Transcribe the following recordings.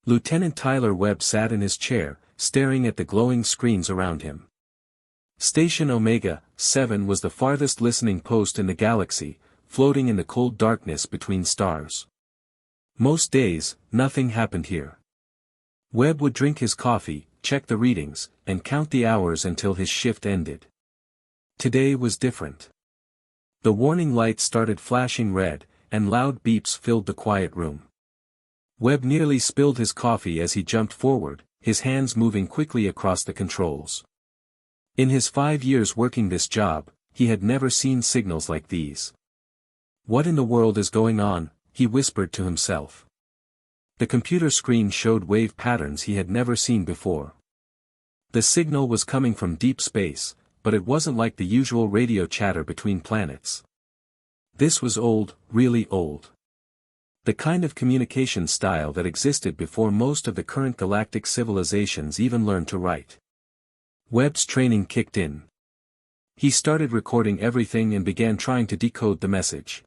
Lieutenant Tyler Webb sat in his chair, staring at the glowing screens around him. Station Omega-7 was the farthest listening post in the galaxy, floating in the cold darkness between stars. Most days, nothing happened here. Webb would drink his coffee, check the readings, and count the hours until his shift ended. Today was different. The warning lights started flashing red, and loud beeps filled the quiet room. Webb nearly spilled his coffee as he jumped forward, his hands moving quickly across the controls. In his 5 years working this job, he had never seen signals like these. "What in the world is going on?" he whispered to himself. The computer screen showed wave patterns he had never seen before. The signal was coming from deep space, but it wasn't like the usual radio chatter between planets. This was old, really old. The kind of communication style that existed before most of the current galactic civilizations even learned to write. Webb's training kicked in. He started recording everything and began trying to decode the message.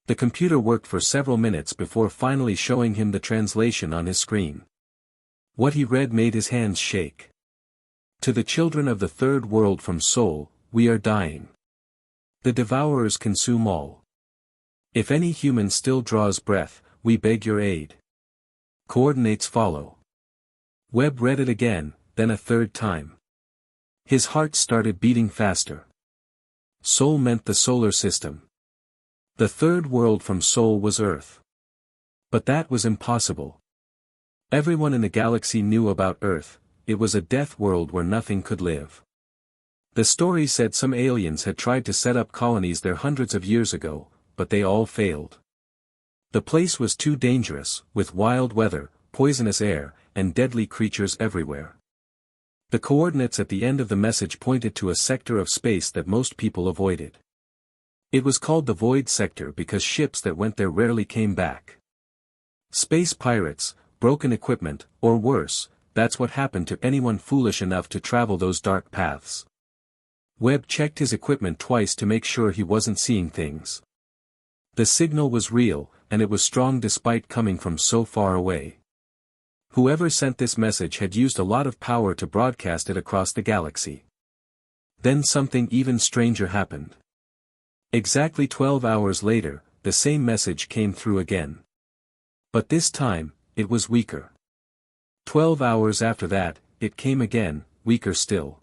The computer worked for several minutes before finally showing him the translation on his screen. What he read made his hands shake. "To the children of the third world from Sol, we are dying. The devourers consume all. If any human still draws breath, we beg your aid. Coordinates follow." Webb read it again, then a third time. His heart started beating faster. Sol meant the solar system. The third world from Sol was Earth. But that was impossible. Everyone in the galaxy knew about Earth. It was a death world where nothing could live. The story said some aliens had tried to set up colonies there hundreds of years ago, but they all failed. The place was too dangerous, with wild weather, poisonous air, and deadly creatures everywhere. The coordinates at the end of the message pointed to a sector of space that most people avoided. It was called the Void Sector because ships that went there rarely came back. Space pirates, broken equipment, or worse, that's what happened to anyone foolish enough to travel those dark paths. Webb checked his equipment twice to make sure he wasn't seeing things. The signal was real, and it was strong despite coming from so far away. Whoever sent this message had used a lot of power to broadcast it across the galaxy. Then something even stranger happened. Exactly 12 hours later, the same message came through again. But this time, it was weaker. 12 hours after that, it came again, weaker still.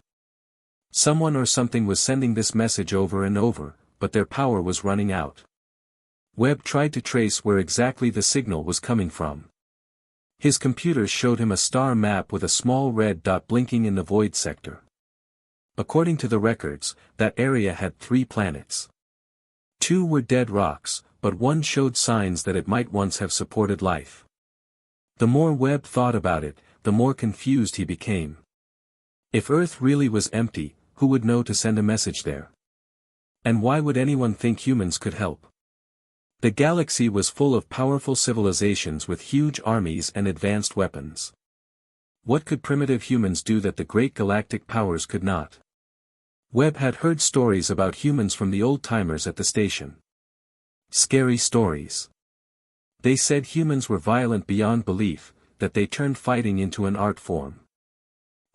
Someone or something was sending this message over and over, but their power was running out. Webb tried to trace where exactly the signal was coming from. His computer showed him a star map with a small red dot blinking in the void sector. According to the records, that area had 3 planets. 2 were dead rocks, but one showed signs that it might once have supported life. The more Webb thought about it, the more confused he became. If Earth really was empty, who would know to send a message there? And why would anyone think humans could help? The galaxy was full of powerful civilizations with huge armies and advanced weapons. What could primitive humans do that the great galactic powers could not? Webb had heard stories about humans from the old-timers at the station. Scary stories. They said humans were violent beyond belief, that they turned fighting into an art form.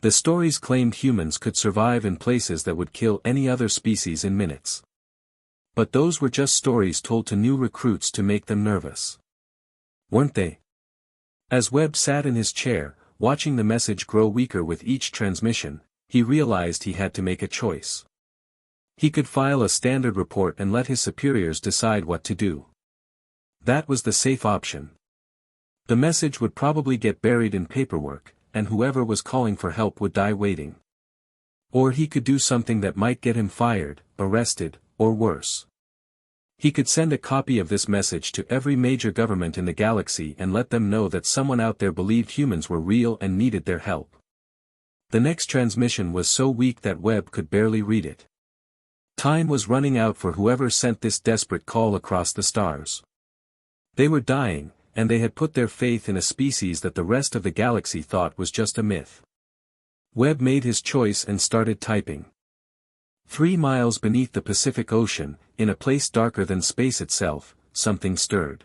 The stories claimed humans could survive in places that would kill any other species in minutes. But those were just stories told to new recruits to make them nervous. Weren't they? As Webb sat in his chair, watching the message grow weaker with each transmission, he realized he had to make a choice. He could file a standard report and let his superiors decide what to do. That was the safe option. The message would probably get buried in paperwork, and whoever was calling for help would die waiting. Or he could do something that might get him fired, arrested, or worse. He could send a copy of this message to every major government in the galaxy and let them know that someone out there believed humans were real and needed their help. The next transmission was so weak that Webb could barely read it. Time was running out for whoever sent this desperate call across the stars. They were dying, and they had put their faith in a species that the rest of the galaxy thought was just a myth. Webb made his choice and started typing. 3 miles beneath the Pacific Ocean, in a place darker than space itself, something stirred.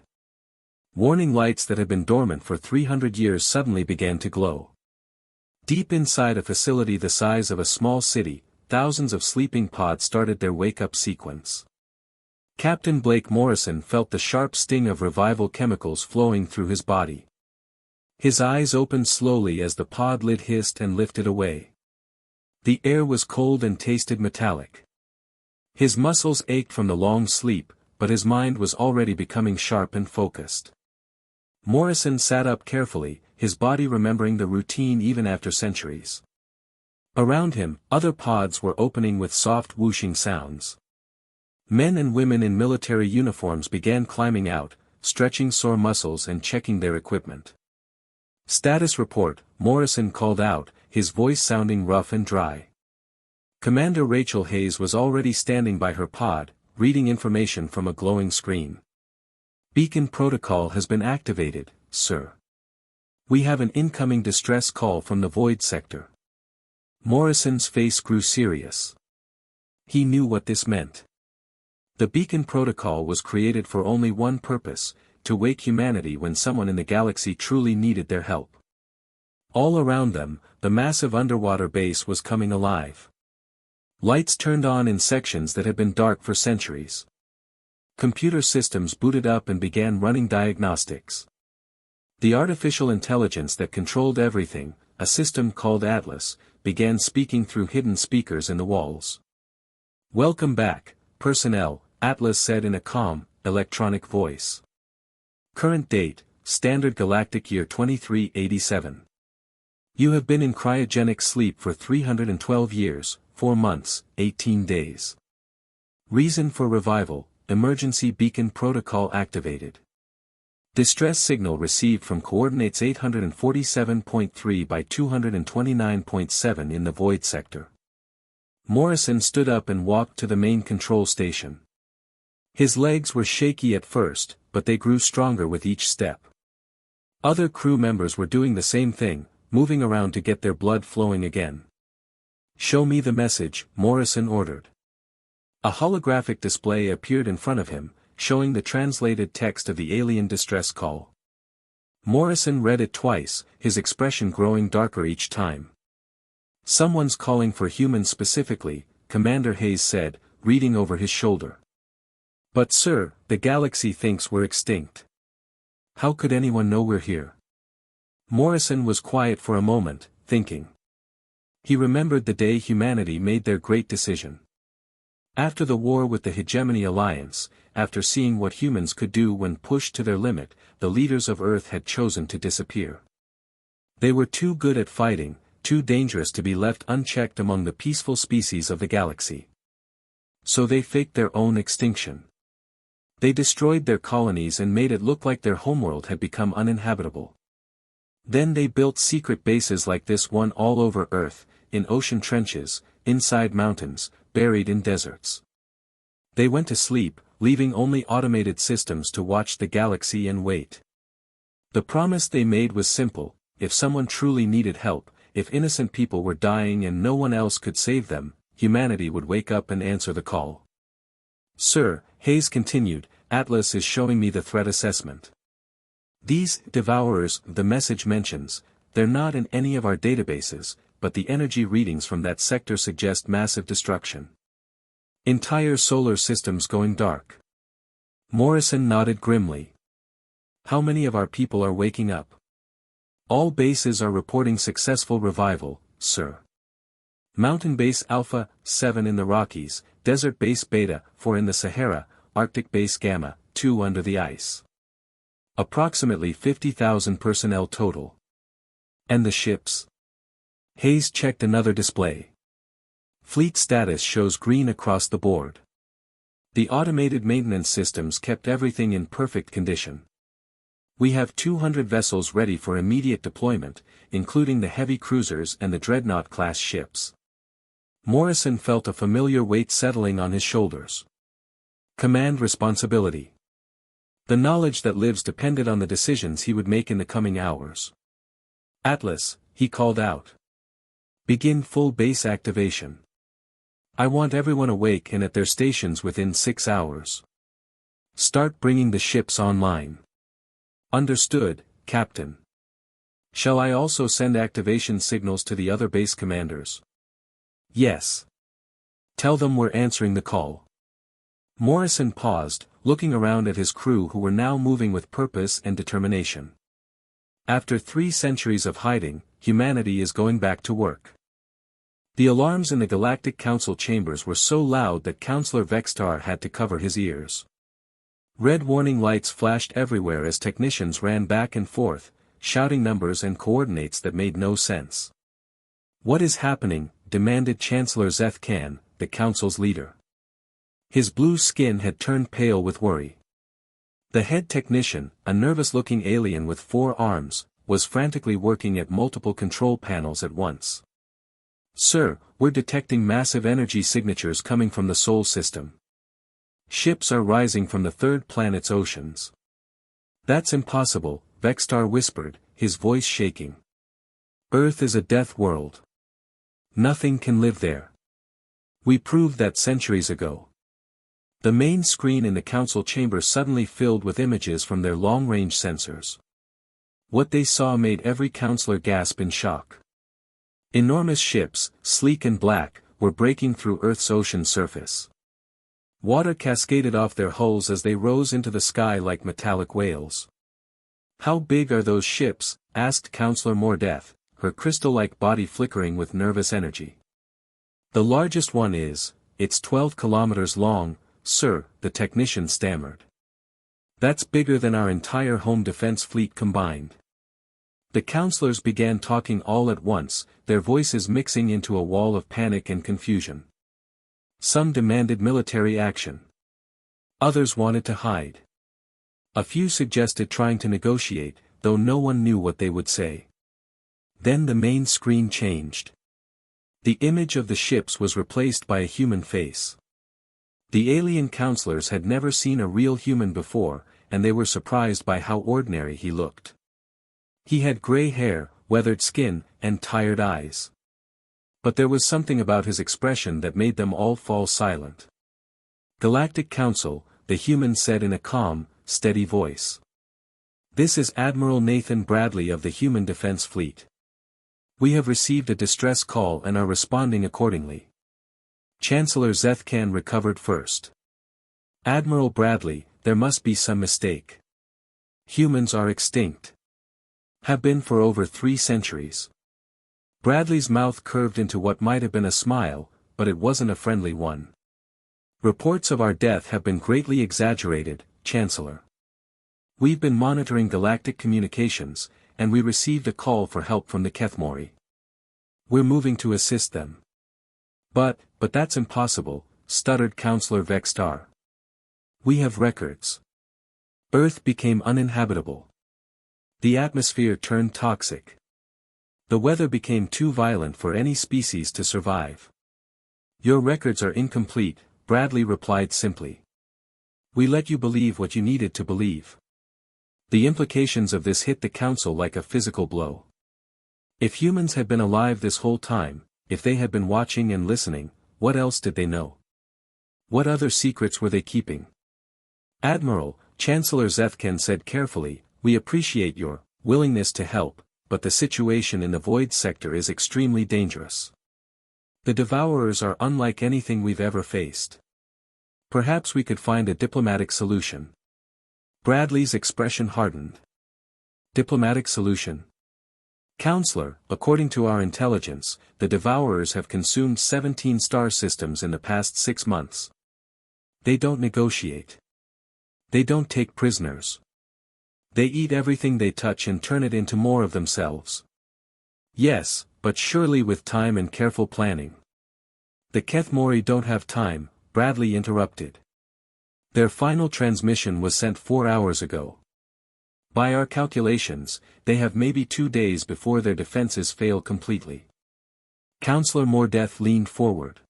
Warning lights that had been dormant for 300 years suddenly began to glow. Deep inside a facility the size of a small city, thousands of sleeping pods started their wake-up sequence. Captain Blake Morrison felt the sharp sting of revival chemicals flowing through his body. His eyes opened slowly as the pod lid hissed and lifted away. The air was cold and tasted metallic. His muscles ached from the long sleep, but his mind was already becoming sharp and focused. Morrison sat up carefully, his body remembering the routine even after centuries. Around him, other pods were opening with soft whooshing sounds. Men and women in military uniforms began climbing out, stretching sore muscles and checking their equipment. "Status report," Morrison called out, his voice sounding rough and dry. Commander Rachel Hayes was already standing by her pod, reading information from a glowing screen. "Beacon protocol has been activated, sir. We have an incoming distress call from the void sector." Morrison's face grew serious. He knew what this meant. The Beacon Protocol was created for only one purpose, to wake humanity when someone in the galaxy truly needed their help. All around them, the massive underwater base was coming alive. Lights turned on in sections that had been dark for centuries. Computer systems booted up and began running diagnostics. The artificial intelligence that controlled everything, a system called Atlas, began speaking through hidden speakers in the walls. "Welcome back, personnel," Atlas said in a calm, electronic voice. "Current date, Standard Galactic Year 2387. You have been in cryogenic sleep for 312 years, 4 months, 18 days. Reason for revival, Emergency Beacon Protocol activated. Distress signal received from coordinates 847.3 by 229.7 in the void sector." Morrison stood up and walked to the main control station. His legs were shaky at first, but they grew stronger with each step. Other crew members were doing the same thing, moving around to get their blood flowing again. "Show me the message," Morrison ordered. A holographic display appeared in front of him, showing the translated text of the alien distress call. Morrison read it twice, his expression growing darker each time. "Someone's calling for humans specifically," Commander Hayes said, reading over his shoulder. "But sir, the galaxy thinks we're extinct. How could anyone know we're here?" Morrison was quiet for a moment, thinking. He remembered the day humanity made their great decision. After the war with the Hegemony Alliance, after seeing what humans could do when pushed to their limit, the leaders of Earth had chosen to disappear. They were too good at fighting, too dangerous to be left unchecked among the peaceful species of the galaxy. So they faked their own extinction. They destroyed their colonies and made it look like their homeworld had become uninhabitable. Then they built secret bases like this one all over Earth, in ocean trenches, inside mountains, buried in deserts. They went to sleep, leaving only automated systems to watch the galaxy and wait. The promise they made was simple: if someone truly needed help, if innocent people were dying and no one else could save them, humanity would wake up and answer the call. "Sir," Hayes continued, "Atlas is showing me the threat assessment. These devourers the message mentions, they're not in any of our databases, but the energy readings from that sector suggest massive destruction. Entire solar systems going dark." Morrison nodded grimly. "How many of our people are waking up?" "All bases are reporting successful revival, sir. Mountain Base Alpha, 7 in the Rockies, Desert Base Beta, 4 in the Sahara, Arctic Base Gamma, 2 under the ice. Approximately 50,000 personnel total. And the ships?" Hayes checked another display. Fleet status shows green across the board. The automated maintenance systems kept everything in perfect condition. "We have 200 vessels ready for immediate deployment, including the heavy cruisers and the Dreadnought-class ships." Morrison felt a familiar weight settling on his shoulders. Command responsibility. The knowledge that lives depended on the decisions he would make in the coming hours. "Atlas," he called out. "Begin full base activation. I want everyone awake and at their stations within 6 hours. Start bringing the ships online. Understood, Captain. Shall I also send activation signals to the other base commanders? Yes. Tell them we're answering the call. Morrison paused, looking around at his crew who were now moving with purpose and determination. After 3 centuries of hiding, humanity is going back to work. The alarms in the Galactic Council chambers were so loud that Counselor Vextar had to cover his ears. Red warning lights flashed everywhere as technicians ran back and forth, shouting numbers and coordinates that made no sense. "What is happening?" demanded Chancellor Zeth Khan, the Council's leader. His blue skin had turned pale with worry. The head technician, a nervous-looking alien with 4 arms, was frantically working at multiple control panels at once. "Sir, we're detecting massive energy signatures coming from the Sol system. Ships are rising from the 3rd planet's oceans." "That's impossible," Vextar whispered, his voice shaking. "Earth is a death world. Nothing can live there. We proved that centuries ago." The main screen in the council chamber suddenly filled with images from their long-range sensors. What they saw made every counselor gasp in shock. Enormous ships, sleek and black, were breaking through Earth's ocean surface. Water cascaded off their hulls as they rose into the sky like metallic whales. "How big are those ships?" asked Counselor Mordeth, her crystal-like body flickering with nervous energy. "The largest one it's 12 kilometers long, sir," the technician stammered. "That's bigger than our entire home defense fleet combined." The counselors began talking all at once, their voices mixing into a wall of panic and confusion. Some demanded military action. Others wanted to hide. A few suggested trying to negotiate, though no one knew what they would say. Then the main screen changed. The image of the ships was replaced by a human face. The alien counselors had never seen a real human before, and they were surprised by how ordinary he looked. He had gray hair, weathered skin, and tired eyes. But there was something about his expression that made them all fall silent. "Galactic Council," the human said in a calm, steady voice. "This is Admiral Nathan Bradley of the Human Defense Fleet. We have received a distress call and are responding accordingly." Chancellor Zeth Khan recovered first. "Admiral Bradley, there must be some mistake. Humans are extinct. Have been for over 3 centuries. Bradley's mouth curved into what might have been a smile, but it wasn't a friendly one. "Reports of our death have been greatly exaggerated, Chancellor. We've been monitoring galactic communications, and we received a call for help from the Kethmori. We're moving to assist them." But that's impossible," stuttered Counselor Vextar. "We have records. Earth became uninhabitable. The atmosphere turned toxic. The weather became too violent for any species to survive." "Your records are incomplete," Bradley replied simply. "We let you believe what you needed to believe." The implications of this hit the council like a physical blow. If humans had been alive this whole time, if they had been watching and listening, what else did they know? What other secrets were they keeping? "Admiral," Chancellor Zeth Khan said carefully, "we appreciate your willingness to help, but the situation in the Void sector is extremely dangerous. The Devourers are unlike anything we've ever faced. Perhaps we could find a diplomatic solution." Bradley's expression hardened. "Diplomatic solution?" "Counselor, according to our intelligence, the Devourers have consumed 17 star systems in the past 6 months. They don't negotiate. They don't take prisoners. They eat everything they touch and turn it into more of themselves." "Yes, but surely with time and careful planning." "The Kethmori don't have time," Bradley interrupted. "Their final transmission was sent 4 hours ago. By our calculations, they have maybe 2 days before their defenses fail completely." Counselor Mordeth leaned forward.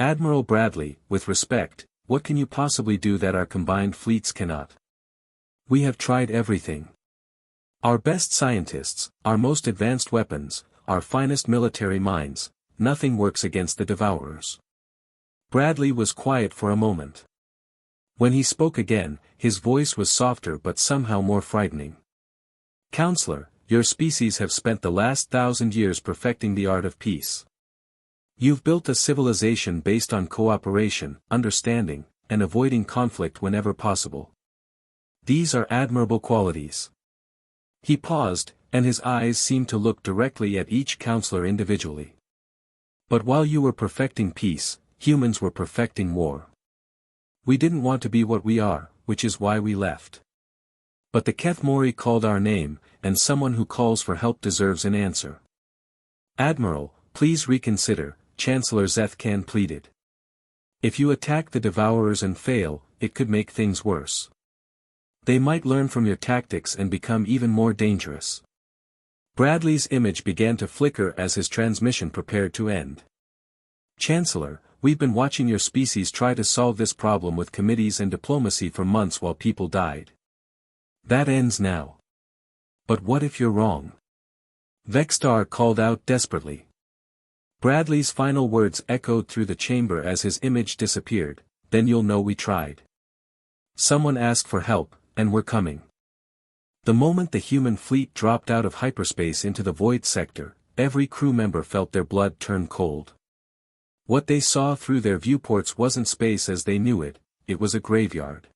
"Admiral Bradley, with respect, what can you possibly do that our combined fleets cannot? We have tried everything. Our best scientists, our most advanced weapons, our finest military minds, nothing works against the Devourers." Bradley was quiet for a moment. When he spoke again, his voice was softer but somehow more frightening. Counselor, your species have spent the last 1,000 years perfecting the art of peace. You've built a civilization based on cooperation, understanding, and avoiding conflict whenever possible. These are admirable qualities. He paused, and his eyes seemed to look directly at each counselor individually. But while you were perfecting peace, humans were perfecting war. We didn't want to be what we are, which is why we left. But the Kethmori called our name, and someone who calls for help deserves an answer. Admiral, please reconsider, Chancellor Zethkan pleaded. If you attack the Devourers and fail, it could make things worse. They might learn from your tactics and become even more dangerous. Bradley's image began to flicker as his transmission prepared to end. Chancellor, we've been watching your species try to solve this problem with committees and diplomacy for months while people died. That ends now. But what if you're wrong? Vexstar called out desperately. Bradley's final words echoed through the chamber as his image disappeared. Then you'll know we tried. Someone asked for help, and we're coming. The moment the human fleet dropped out of hyperspace into the void sector, every crew member felt their blood turn cold. What they saw through their viewports wasn't space as they knew it, it was a graveyard.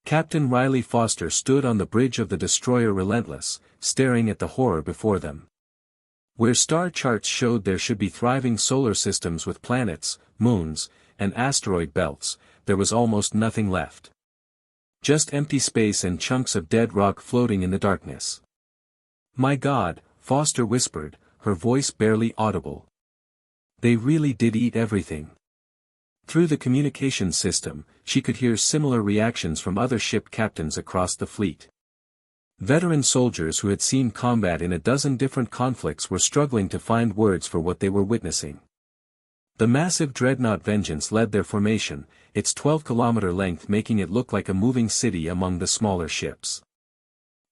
Captain Riley Foster stood on the bridge of the destroyer Relentless, staring at the horror before them. Where star charts showed there should be thriving solar systems with planets, moons, and asteroid belts, there was almost nothing left. Just empty space and chunks of dead rock floating in the darkness. My God, Foster whispered, her voice barely audible. They really did eat everything. Through the communication system, she could hear similar reactions from other ship captains across the fleet. Veteran soldiers who had seen combat in a dozen different conflicts were struggling to find words for what they were witnessing. The massive dreadnought Vengeance led their formation, its 12-kilometer length making it look like a moving city among the smaller ships.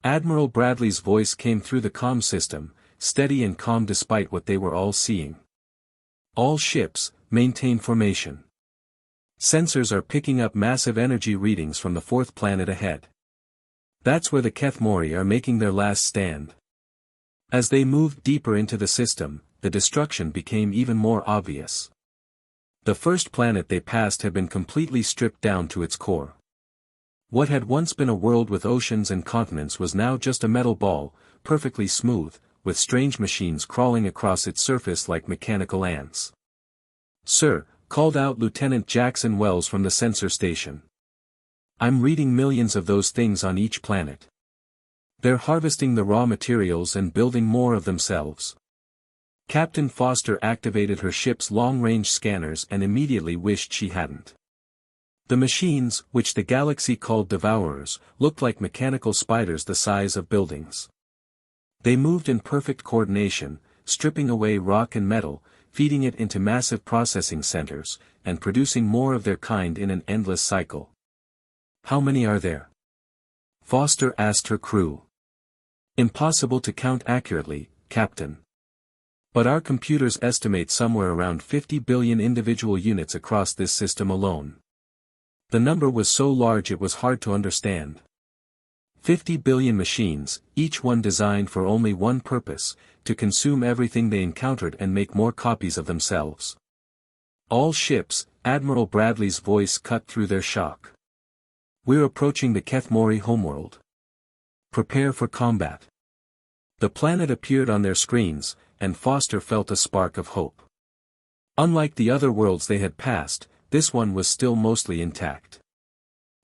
Admiral Bradley's voice came through the comm system, steady and calm despite what they were all seeing. All ships, maintain formation. Sensors are picking up massive energy readings from the fourth planet ahead. That's where the Kethmori are making their last stand. As they moved deeper into the system, the destruction became even more obvious. The first planet they passed had been completely stripped down to its core. What had once been a world with oceans and continents was now just a metal ball, perfectly smooth, with strange machines crawling across its surface like mechanical ants. Sir, called out Lieutenant Jackson Wells from the sensor station. I'm reading millions of those things on each planet. They're harvesting the raw materials and building more of themselves. Captain Foster activated her ship's long-range scanners and immediately wished she hadn't. The machines, which the galaxy called Devourers, looked like mechanical spiders the size of buildings. They moved in perfect coordination, stripping away rock and metal, feeding it into massive processing centers, and producing more of their kind in an endless cycle. How many are there? Foster asked her crew. Impossible to count accurately, Captain. But our computers estimate somewhere around 50 billion individual units across this system alone. The number was so large it was hard to understand. 50 billion machines, each one designed for only one purpose, to consume everything they encountered and make more copies of themselves. All ships, Admiral Bradley's voice cut through their shock. We're approaching the Kethmori homeworld. Prepare for combat. The planet appeared on their screens, and Foster felt a spark of hope. Unlike the other worlds they had passed, this one was still mostly intact.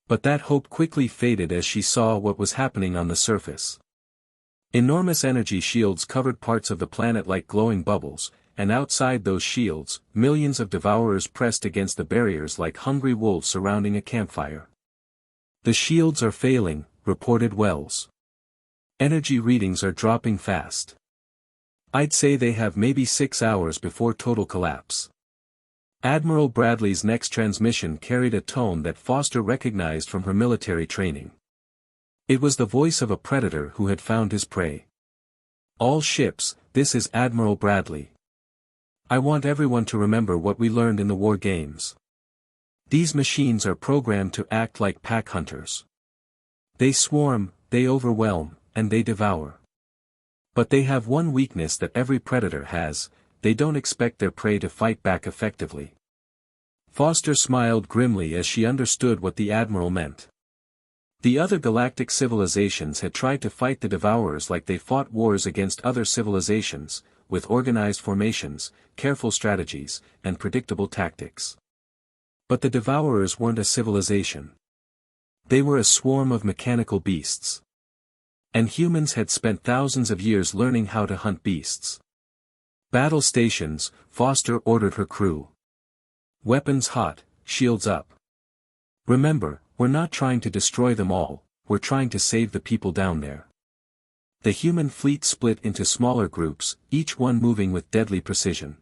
But that hope quickly faded as she saw what was happening on the surface. Enormous energy shields covered parts of the planet like glowing bubbles, and outside those shields, millions of Devourers pressed against the barriers like hungry wolves surrounding a campfire. The shields are failing, reported Wells. Energy readings are dropping fast. I'd say they have maybe 6 hours before total collapse. Admiral Bradley's next transmission carried a tone that Foster recognized from her military training. It was the voice of a predator who had found his prey. All ships, this is Admiral Bradley. I want everyone to remember what we learned in the war games. These machines are programmed to act like pack hunters. They swarm, they overwhelm, and they devour. But they have one weakness that every predator has: they don't expect their prey to fight back effectively. Foster smiled grimly as she understood what the Admiral meant. The other galactic civilizations had tried to fight the Devourers like they fought wars against other civilizations, with organized formations, careful strategies, and predictable tactics. But the Devourers weren't a civilization. They were a swarm of mechanical beasts. And humans had spent thousands of years learning how to hunt beasts. Battle stations, Foster ordered her crew. Weapons hot, shields up. Remember, we're not trying to destroy them all, we're trying to save the people down there. The human fleet split into smaller groups, each one moving with deadly precision.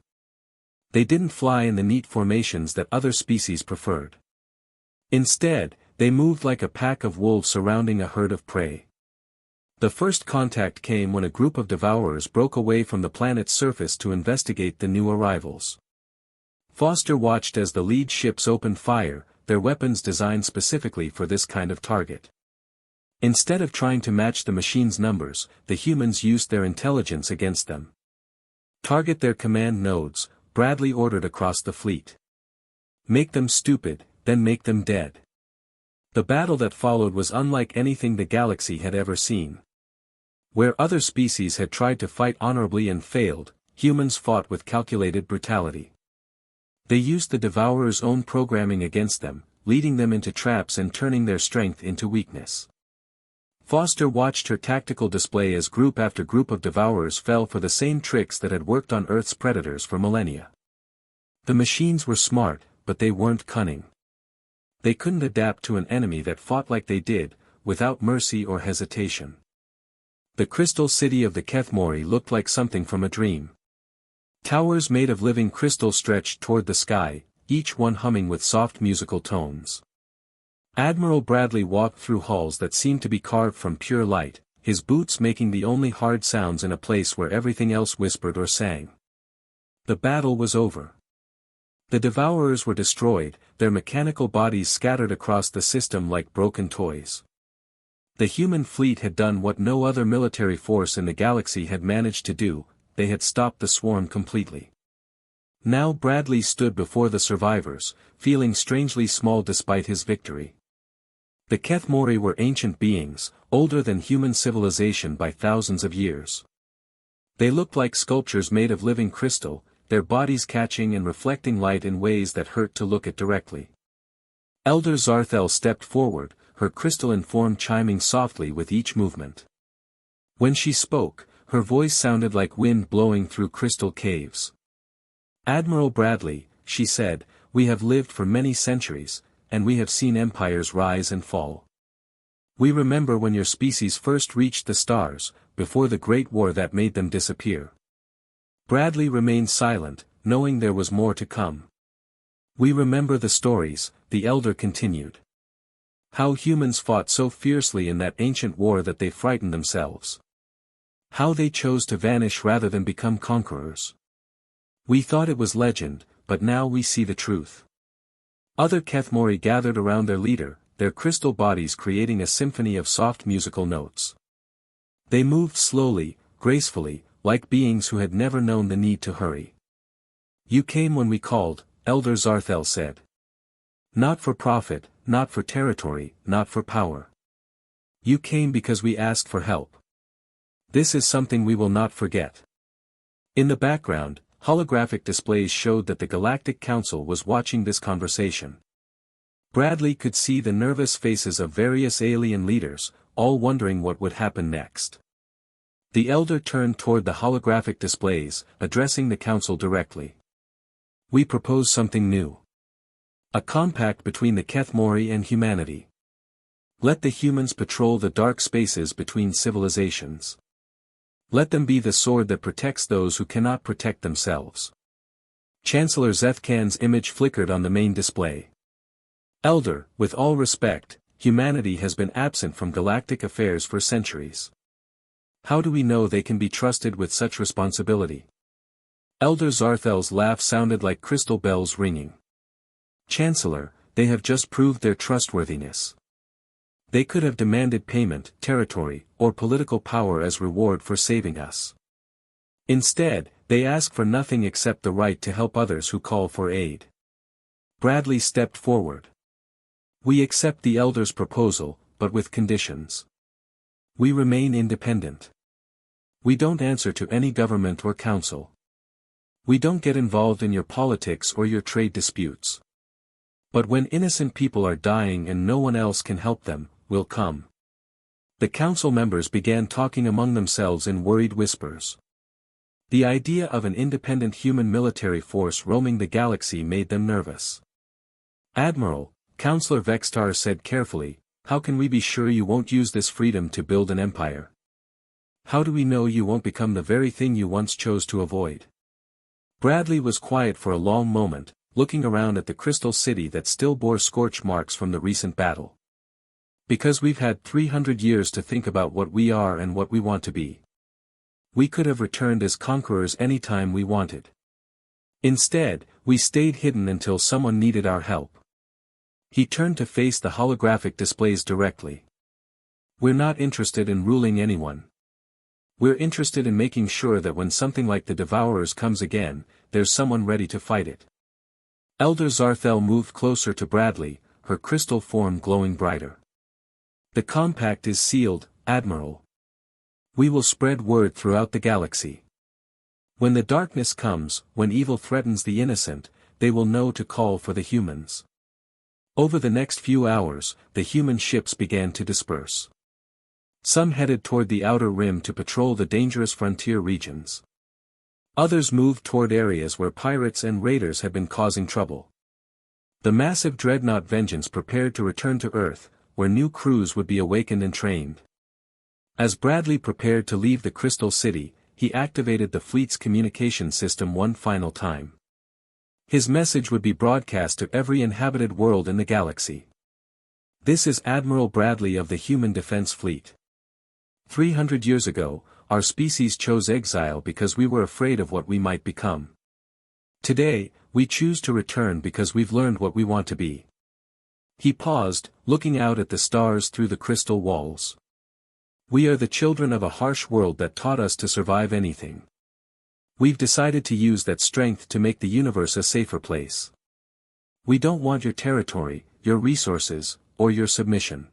They didn't fly in the neat formations that other species preferred. Instead, they moved like a pack of wolves surrounding a herd of prey. The first contact came when a group of Devourers broke away from the planet's surface to investigate the new arrivals. Foster watched as the lead ships opened fire, their weapons designed specifically for this kind of target. Instead of trying to match the machine's numbers, the humans used their intelligence against them. Target their command nodes, Bradley ordered across the fleet. Make them stupid, then make them dead. The battle that followed was unlike anything the galaxy had ever seen. Where other species had tried to fight honorably and failed, humans fought with calculated brutality. They used the Devourer's own programming against them, leading them into traps and turning their strength into weakness. Foster watched her tactical display as group after group of Devourers fell for the same tricks that had worked on Earth's predators for millennia. The machines were smart, but they weren't cunning. They couldn't adapt to an enemy that fought like they did, without mercy or hesitation. The crystal city of the Kethmori looked like something from a dream. Towers made of living crystal stretched toward the sky, each one humming with soft musical tones. Admiral Bradley walked through halls that seemed to be carved from pure light, his boots making the only hard sounds in a place where everything else whispered or sang. The battle was over. The Devourers were destroyed, their mechanical bodies scattered across the system like broken toys. The human fleet had done what no other military force in the galaxy had managed to do: they had stopped the swarm completely. Now Bradley stood before the survivors, feeling strangely small despite his victory. The Kethmori were ancient beings, older than human civilization by thousands of years. They looked like sculptures made of living crystal, their bodies catching and reflecting light in ways that hurt to look at directly. Elder Zarthel stepped forward, her crystalline form chiming softly with each movement. When she spoke, her voice sounded like wind blowing through crystal caves. "Admiral Bradley," she said, "we have lived for many centuries, and we have seen empires rise and fall. We remember when your species first reached the stars, before the Great War that made them disappear." Bradley remained silent, knowing there was more to come. "We remember the stories," the elder continued. "How humans fought so fiercely in that ancient war that they frightened themselves. How they chose to vanish rather than become conquerors. We thought it was legend, but now we see the truth." Other Kethmori gathered around their leader, their crystal bodies creating a symphony of soft musical notes. They moved slowly, gracefully, like beings who had never known the need to hurry. "You came when we called," Elder Zarthel said. "Not for profit, not for territory, not for power. You came because we asked for help. This is something we will not forget." In the background, holographic displays showed that the Galactic Council was watching this conversation. Bradley could see the nervous faces of various alien leaders, all wondering what would happen next. The elder turned toward the holographic displays, addressing the council directly. "We propose something new. A compact between the Kethmori and humanity. Let the humans patrol the dark spaces between civilizations. Let them be the sword that protects those who cannot protect themselves." Chancellor Zethkan's image flickered on the main display. "Elder, with all respect, humanity has been absent from galactic affairs for centuries. How do we know they can be trusted with such responsibility?" Elder Zarthel's laugh sounded like crystal bells ringing. "Chancellor, they have just proved their trustworthiness. They could have demanded payment, territory, or political power as reward for saving us. Instead, they ask for nothing except the right to help others who call for aid. Bradley stepped forward. We accept the Elders' proposal, but with conditions. We remain independent. We don't answer to any government or council. We don't get involved in your politics or your trade disputes. But when innocent people are dying and no one else can help them, we'll come. The council members began talking among themselves in worried whispers. The idea of an independent human military force roaming the galaxy made them nervous. Admiral, Counselor Vextar said carefully, how can we be sure you won't use this freedom to build an empire? How do we know you won't become the very thing you once chose to avoid? Bradley was quiet for a long moment, looking around at the crystal city that still bore scorch marks from the recent battle. Because we've had 300 years to think about what we are and what we want to be. We could have returned as conquerors any time we wanted. Instead, we stayed hidden until someone needed our help. He turned to face the holographic displays directly. We're not interested in ruling anyone. We're interested in making sure that when something like the Devourers comes again, there's someone ready to fight it. Elder Zarthel moved closer to Bradley, her crystal form glowing brighter. The compact is sealed, Admiral. We will spread word throughout the galaxy. When the darkness comes, when evil threatens the innocent, they will know to call for the humans. Over the next few hours, the human ships began to disperse. Some headed toward the outer rim to patrol the dangerous frontier regions. Others moved toward areas where pirates and raiders had been causing trouble. The massive dreadnought Vengeance prepared to return to Earth, where new crews would be awakened and trained. As Bradley prepared to leave the Crystal City, he activated the fleet's communication system one final time. His message would be broadcast to every inhabited world in the galaxy. This is Admiral Bradley of the Human Defense Fleet. 300 years ago, our species chose exile because we were afraid of what we might become. Today, we choose to return because we've learned what we want to be. He paused, looking out at the stars through the crystal walls. We are the children of a harsh world that taught us to survive anything. We've decided to use that strength to make the universe a safer place. We don't want your territory, your resources, or your submission.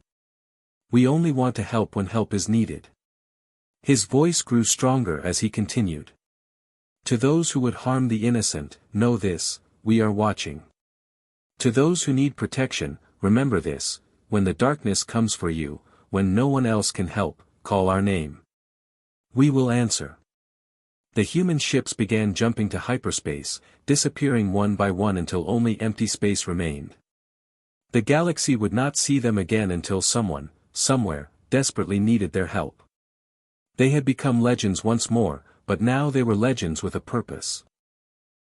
We only want to help when help is needed. His voice grew stronger as he continued. To those who would harm the innocent, know this, we are watching. To those who need protection, remember this, when the darkness comes for you, when no one else can help, call our name. We will answer. The human ships began jumping to hyperspace, disappearing one by one until only empty space remained. The galaxy would not see them again until someone, somewhere, desperately needed their help. They had become legends once more, but now they were legends with a purpose.